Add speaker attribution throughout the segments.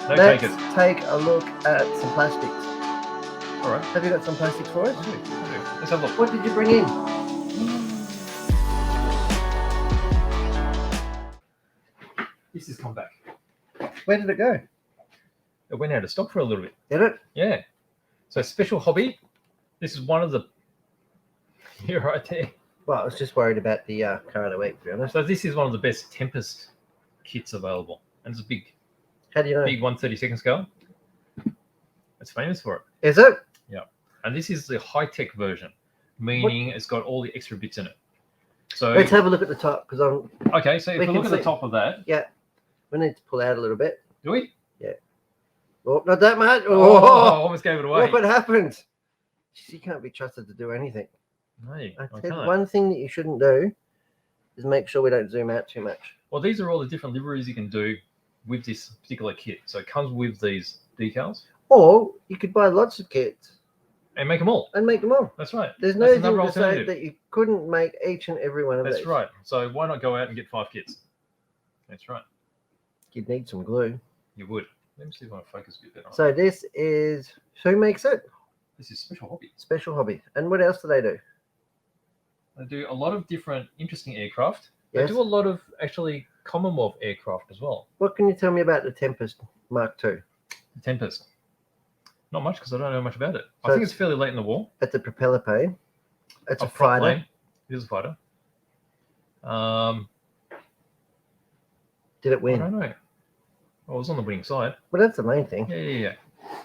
Speaker 1: No
Speaker 2: Let's
Speaker 1: takers.
Speaker 2: take a look at some plastics.
Speaker 1: All right.
Speaker 2: Have you got some plastics for us?
Speaker 1: I do. Let's have a look.
Speaker 2: What did you bring in?
Speaker 1: This has come back.
Speaker 2: Where did it go?
Speaker 1: It went out of stock for a little bit.
Speaker 2: Did it?
Speaker 1: Yeah. So special hobby. This is one of the. You're right there.
Speaker 2: Well, I was just worried about the car of the week, to be honest.
Speaker 1: So this is one of the best Tempest kits available, and it's a big
Speaker 2: How do you know?
Speaker 1: 1/32 scale. It's famous for it.
Speaker 2: Is it?
Speaker 1: And this is the high-tech version, meaning it's got all the extra bits in it. So
Speaker 2: Let's have a look at the top, because
Speaker 1: okay, so if
Speaker 2: we
Speaker 1: we
Speaker 2: can
Speaker 1: look at the
Speaker 2: see.
Speaker 1: top of that,
Speaker 2: we need to pull out a little bit.
Speaker 1: do we?
Speaker 2: Oh, not that much.
Speaker 1: Oh,
Speaker 2: Oh,
Speaker 1: almost gave it away.
Speaker 2: look what happened. You can't be trusted to do anything.
Speaker 1: No,
Speaker 2: I
Speaker 1: I
Speaker 2: tell you,
Speaker 1: can't.
Speaker 2: one thing that you shouldn't do is make sure we don't zoom out too much.
Speaker 1: Well, these are all the different liveries you can do with this particular kit. So it comes with these decals
Speaker 2: Or you could buy lots of kits
Speaker 1: and make them all.
Speaker 2: and make them all.
Speaker 1: That's right.
Speaker 2: There's
Speaker 1: That's
Speaker 2: no
Speaker 1: another
Speaker 2: thing to say
Speaker 1: alternative.
Speaker 2: that you couldn't make each and every one of
Speaker 1: That's
Speaker 2: these.
Speaker 1: right. So why not go out and get 5 kits? That's right.
Speaker 2: You'd need some glue.
Speaker 1: You would. Let me see if I can focus a bit better.
Speaker 2: So this is, who makes it?
Speaker 1: This is Special Hobby.
Speaker 2: Special Hobby. And what else do they do?
Speaker 1: They do a lot of different interesting aircraft. They
Speaker 2: Yes.
Speaker 1: do a lot of actually Commonwealth aircraft as well.
Speaker 2: What can you tell me about the Tempest Mk.II?
Speaker 1: The Tempest. Not much because I don't know much about it. I
Speaker 2: So
Speaker 1: think it's fairly late in the war.
Speaker 2: It's a propeller plane. It's a
Speaker 1: prop
Speaker 2: fighter.
Speaker 1: plane. It is a fighter.
Speaker 2: Did it
Speaker 1: I
Speaker 2: win?
Speaker 1: don't know. I was on the winning side.
Speaker 2: Well, that's the main thing.
Speaker 1: Yeah.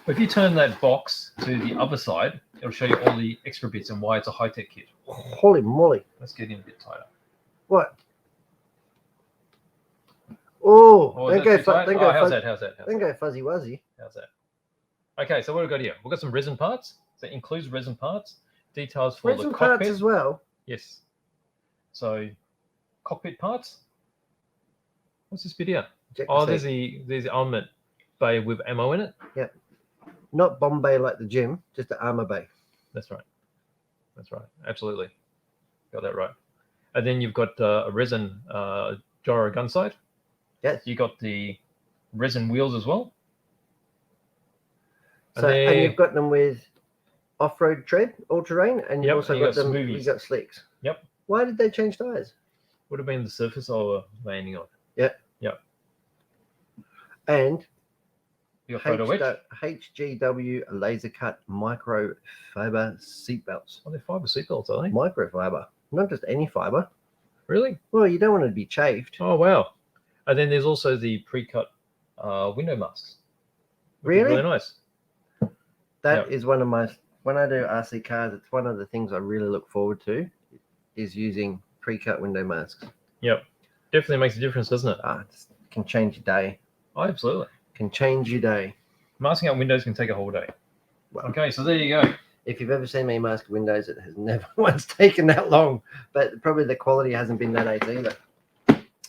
Speaker 1: But if you turn that box to the other side, it'll show you all the extra bits and why it's a high-tech kit.
Speaker 2: Holy moly.
Speaker 1: Let's get in a bit tighter.
Speaker 2: What? Oh,
Speaker 1: Oh,
Speaker 2: don't
Speaker 1: is
Speaker 2: go,
Speaker 1: that too tight?
Speaker 2: don't
Speaker 1: Oh,
Speaker 2: go,
Speaker 1: how's
Speaker 2: fuzz,
Speaker 1: that? How's that?
Speaker 2: don't go fuzzy wuzzy.
Speaker 1: How's that? Okay, so what have we got here? We've got some resin parts. So it includes resin parts, details for
Speaker 2: Resin
Speaker 1: the
Speaker 2: parts
Speaker 1: cockpit.
Speaker 2: as well.
Speaker 1: Yes. So cockpit parts. What's this bit here?
Speaker 2: Check
Speaker 1: Oh,
Speaker 2: the
Speaker 1: there's
Speaker 2: seat.
Speaker 1: the armament bay with ammo in it.
Speaker 2: Not bomb bay like the gym, just the armor bay.
Speaker 1: That's right. That's right. Absolutely. Got that right. And then you've got a resin gyro gun sight.
Speaker 2: Yes.
Speaker 1: You got the resin wheels as well.
Speaker 2: So, and you've got them with off-road tread, all-terrain, and you've
Speaker 1: Yep,
Speaker 2: also
Speaker 1: and you
Speaker 2: got
Speaker 1: got
Speaker 2: them.
Speaker 1: smoothies.
Speaker 2: You've got slicks.
Speaker 1: Yep.
Speaker 2: Why did they change tires?
Speaker 1: Would have been the surface I were landing on.
Speaker 2: And
Speaker 1: You got photo wedge.
Speaker 2: HGW laser cut microfiber seatbelts.
Speaker 1: Oh, they're fiber seatbelts, are they?
Speaker 2: Microfiber, not just any fiber.
Speaker 1: Really?
Speaker 2: Well, you don't want to be chafed.
Speaker 1: Oh, wow. And then there's also the pre-cut window masks. which is
Speaker 2: Really?
Speaker 1: Really nice.
Speaker 2: That is one of my, when I do RC cars, it's one of the things I really look forward to, is using pre-cut window masks.
Speaker 1: Yep. Definitely makes a difference, doesn't it?
Speaker 2: It can change your day.
Speaker 1: Oh, absolutely.
Speaker 2: Can change your day.
Speaker 1: Masking out windows can take a whole day.
Speaker 2: Well,
Speaker 1: Okay, so there you go.
Speaker 2: if you've ever seen me mask windows, it has never once taken that long, but probably the quality hasn't been that ace either.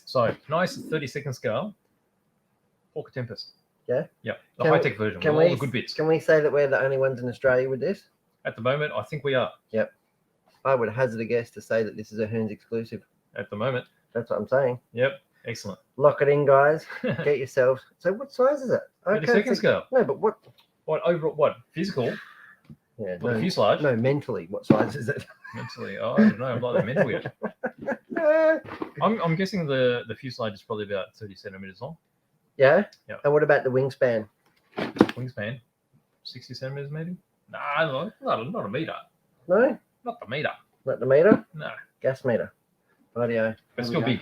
Speaker 1: So nice 30-second scale. Hawker Tempest.
Speaker 2: Yeah?
Speaker 1: Yeah. The
Speaker 2: Can we-
Speaker 1: high-tech version with
Speaker 2: Can
Speaker 1: all
Speaker 2: we,
Speaker 1: the good bits.
Speaker 2: can we say that we're the only ones in Australia with this?
Speaker 1: At the moment, I think we are.
Speaker 2: I would hazard a guess to say that this is a Hearns exclusive.
Speaker 1: At the moment.
Speaker 2: That's what I'm saying.
Speaker 1: Yep. Excellent.
Speaker 2: Lock it in, guys. Get yourselves. So what size is it?
Speaker 1: 30-second scale.
Speaker 2: No, but what?
Speaker 1: What overall? What physical?
Speaker 2: Yeah,
Speaker 1: What the fuselage?
Speaker 2: no, mentally, what size is it?
Speaker 1: Mentally, oh, I don't know. I'm not that mental yet. I'm guessing the fuselage is probably about 30 centimeters long.
Speaker 2: Yeah?
Speaker 1: Yeah.
Speaker 2: And what about the wingspan?
Speaker 1: Wingspan, 60 centimeters maybe. Nah, not a meter.
Speaker 2: No?
Speaker 1: Not the meter.
Speaker 2: Not the meter?
Speaker 1: No,
Speaker 2: Gas meter. Rightio.
Speaker 1: but still big.